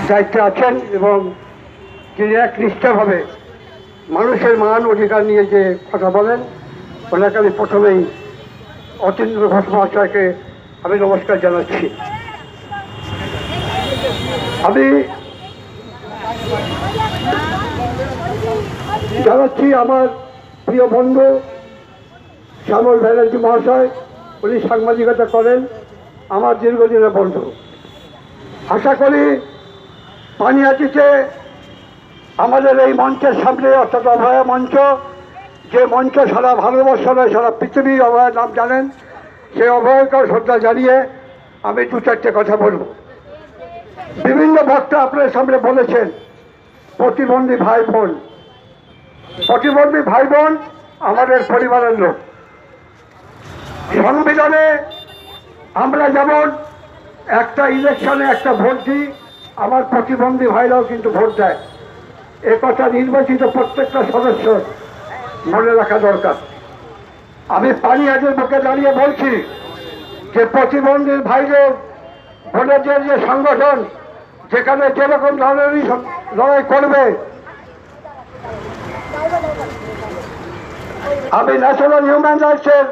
দায়িত্বে আছেন এবং যিনি একনিষ্ঠভাবে মানুষের মান অধিকার নিয়ে যে কথা বলেন, ওনাকে আমি প্রথমেই অতীন্দ্র ঘোষ মহাশয়কে আমি নমস্কার জানাচ্ছি। আমি জানাচ্ছি আমার প্রিয় বন্ধু শ্যামল ব্যানার্জি মহাশয়, উনি সাংবাদিকতা করেন, আমার দীর্ঘদিনের বন্ধু। আশা করি পানিহাটিতে আমাদের এই মঞ্চের সামনে, অর্থাৎ অভয়া মঞ্চ, যে মঞ্চ সারা ভারতবর্ষ নয় সারা পৃথিবীর অভয়ের নাম জানেন, সেই অভয়কেও শ্রদ্ধা জানিয়ে আমি দু চারটে কথা বলব। বিভিন্ন বক্তা আপনার সামনে বলেছেন প্রতিবন্ধী ভাই বোন। প্রতিবন্ধী ভাই বোন আমাদের পরিবারের লোক। সংবিধানে আমরা যেমন একটা ইলেকশনে একটা ভোট দিই, আমার প্রতিবন্ধী ভাইরাও কিন্তু ভোট দেয়। এ কথা নির্বাচিত প্রত্যেকটা সদস্য মনে রাখা দরকার। আমি পানিহাটির বুকে দাঁড়িয়ে বলছি যে প্রতিবন্ধী ভাইদের ভোটারদের যে সংগঠন যেখানে যেরকম ধরনেরই লড়াই করবে, আমি ন্যাশনাল হিউম্যান রাইটসের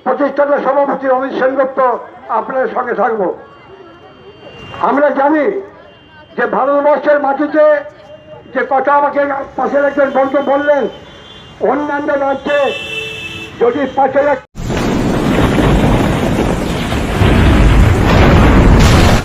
প্রতিষ্ঠাতা সভাপতি অমিত সেনগুপ্ত আপনাদের সঙ্গে থাকব। আমরা জানি যে ভারতবর্ষের মাটিতে যে কথা আমাকে পাশের একজন বন্ধু বললেন, অন্যান্য রাজ্যে যদি 5,000